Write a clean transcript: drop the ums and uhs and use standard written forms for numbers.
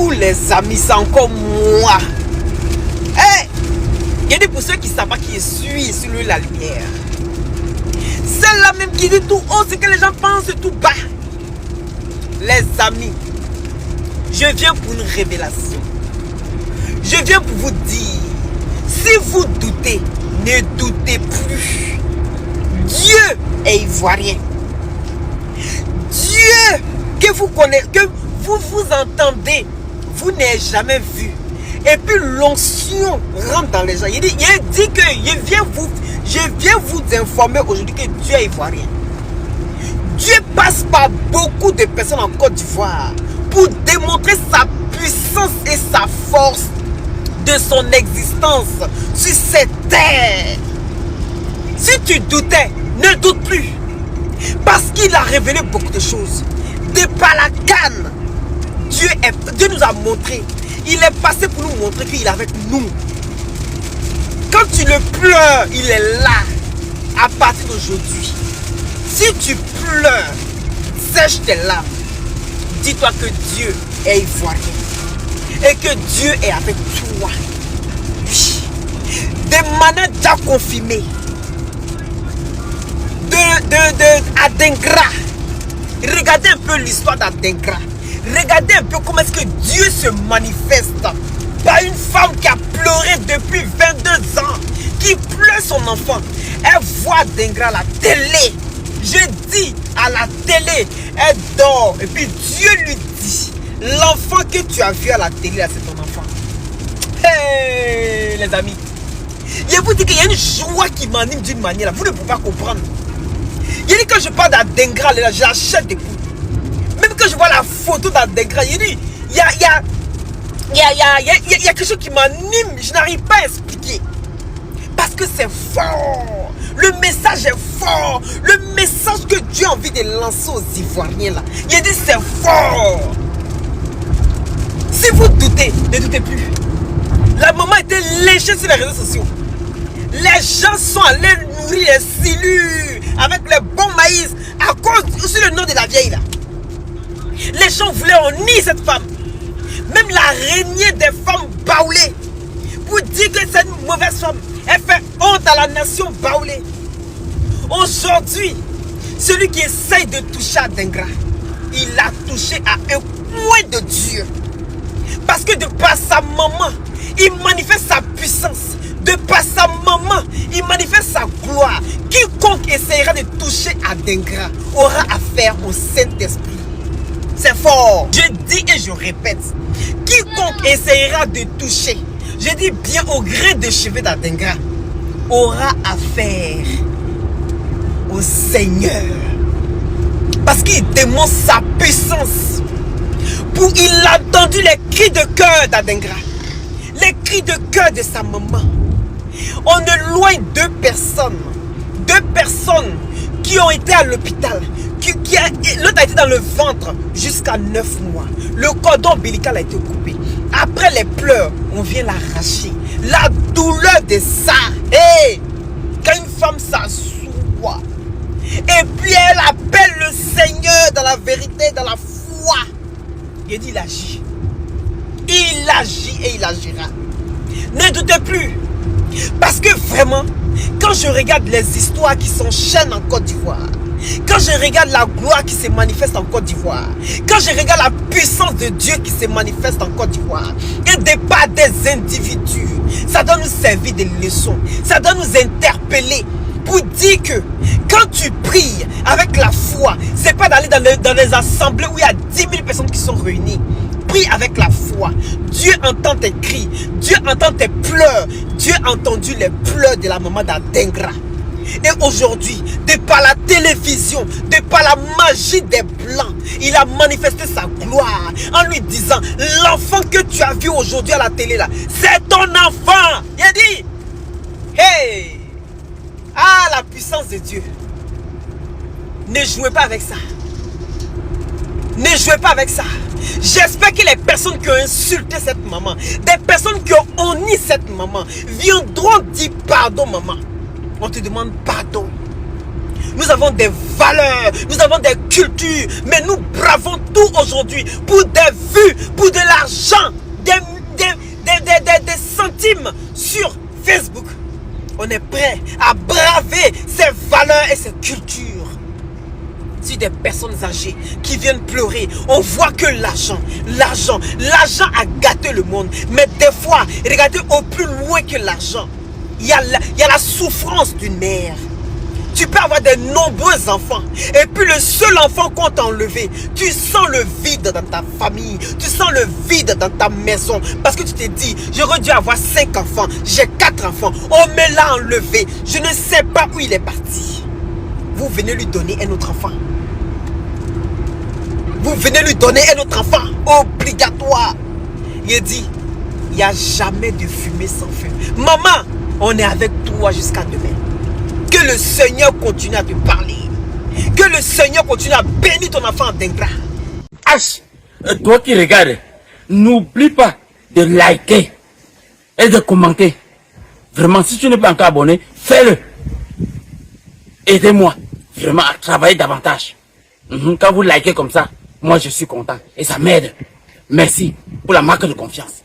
Coucou les amis, c'est encore moi. Hey, il dit pour ceux qui ne savent pas qui je suis sur la lumière. C'est la même qui dit tout haut, c'est que les gens pensent tout bas. Les amis, je viens pour une révélation. Je viens pour vous dire, si vous doutez, ne doutez plus. Dieu est ivoirien. Dieu que vous connaissez, que vous entendez, vous n'avez jamais vu. Et puis l'onction rentre dans les gens. Il dit que je viens vous informer aujourd'hui que Dieu est ivoirien. Dieu passe par beaucoup de personnes en Côte d'Ivoire pour démontrer sa puissance et sa force de son existence sur cette terre. Si tu doutais, ne doute plus. Parce qu'il a révélé beaucoup de choses. De par la canne, Dieu nous a montré. Il est passé pour nous montrer qu'il est avec nous. Quand tu le pleures, il est là. À partir d'aujourd'hui, si tu pleures, sèche tes larmes. Dis-toi que Dieu est ivoirien. Et que Dieu est avec toi. Oui. De manière déjà confirmée. Adengra. Regardez un peu l'histoire d'Adengra. Regardez un peu comment est-ce que Dieu se manifeste par une femme qui a pleuré depuis 22 ans, qui pleure son enfant. Elle voit Adengra à la télé. Je dis à la télé, elle dort. Et puis Dieu lui dit, l'enfant que tu as vu à la télé, c'est ton enfant. Hey, les amis. Je vous dis qu'il y a une joie qui m'anime d'une manière. Vous ne pouvez pas comprendre. Il dit que je parle d'Adengra, j'achète des coups. Même que je vois la photo d'Adengra, il dit, il y a quelque chose qui m'anime, je n'arrive pas à expliquer. Parce que c'est fort. Le message est fort. Le message que Dieu a envie de lancer aux Ivoiriens là. Il dit c'est fort. Si vous doutez, ne doutez plus. La maman était léchée sur les réseaux sociaux. Les gens sont allés nourrir les cellules avec le bon maïs à cause aussi le nom de la vieille là. Les gens voulaient honnir cette femme. Même l'araignée des femmes baoulées. Pour dire que c'est une mauvaise femme. Elle fait honte à la nation baoulée. Aujourd'hui, celui qui essaye de toucher à Adengra, il a touché à un coin de Dieu. Parce que de par sa maman, il manifeste sa puissance. De par sa maman, il manifeste sa gloire. Quiconque essayera de toucher à Adengra aura affaire au Saint-Esprit. C'est fort. Je dis et je répète. Quiconque essayera de toucher, je dis bien au gré de cheveux d'Adengra, aura affaire au Seigneur. Parce qu'il démontre sa puissance. Il a entendu les cris de cœur d'Adengra. Les cris de cœur de sa maman. On éloigne deux personnes. Deux personnes qui ont été à l'hôpital. L'autre a été dans le ventre jusqu'à 9 mois. Le cordon ombilical a été coupé. Après les pleurs, on vient l'arracher. La douleur de ça. Hey, quand une femme s'assoit et puis elle appelle le Seigneur dans la vérité, dans la foi, il dit il agit. Il agit et il agira. Ne doutez plus. Parce que vraiment, quand je regarde les histoires qui s'enchaînent en Côte d'Ivoire, quand je regarde la gloire qui se manifeste en Côte d'Ivoire, quand je regarde la puissance de Dieu qui se manifeste en Côte d'Ivoire, et de part des individus, ça doit nous servir de leçon, ça doit nous interpeller pour dire que quand tu pries avec la foi, c'est pas d'aller dans les assemblées où il y a 10 000 personnes qui sont réunies. Prie avec la foi. Dieu entend tes cris, Dieu entend tes pleurs. Dieu a entendu les pleurs de la maman d'Adengra. Et aujourd'hui, de par la télévision, de par la magie des Blancs, il a manifesté sa gloire en lui disant, l'enfant que tu as vu aujourd'hui à la télé là, c'est ton enfant. Il a dit, hey, ah la puissance de Dieu. Ne jouez pas avec ça. Ne jouez pas avec ça. J'espère que les personnes qui ont insulté cette maman, des personnes qui ont honni cette maman, viendront dire pardon maman. On te demande pardon. Nous avons des valeurs, nous avons des cultures, mais nous bravons tout aujourd'hui pour des vues, pour de l'argent, des centimes sur Facebook. On est prêt à braver ses valeurs et ses cultures. Si des personnes âgées qui viennent pleurer, on voit que l'argent a gâté le monde. Mais des fois, regardez au plus loin que l'argent, il y a la souffrance d'une mère. Tu peux avoir de nombreux enfants et puis le seul enfant qu'on t'a enlevé, tu sens le vide dans ta famille, tu sens le vide dans ta maison parce que tu t'es dit, j'aurais dû avoir 5 enfants, j'ai 4 enfants, on me l'a enlevé, je ne sais pas où il est parti. Vous venez lui donner un autre enfant. Vous venez lui donner un autre enfant, obligatoire. Il dit, il n'y a jamais de fumée sans feu. Maman, on est avec toi jusqu'à demain. Que le Seigneur continue à te parler. Que le Seigneur continue à bénir ton enfant d'ingrat. H, toi qui regardes, n'oublie pas de liker et de commenter. Vraiment, si tu n'es pas encore abonné, fais-le. Aidez-moi vraiment à travailler davantage. Quand vous likez comme ça, moi je suis content et ça m'aide. Merci pour la marque de confiance.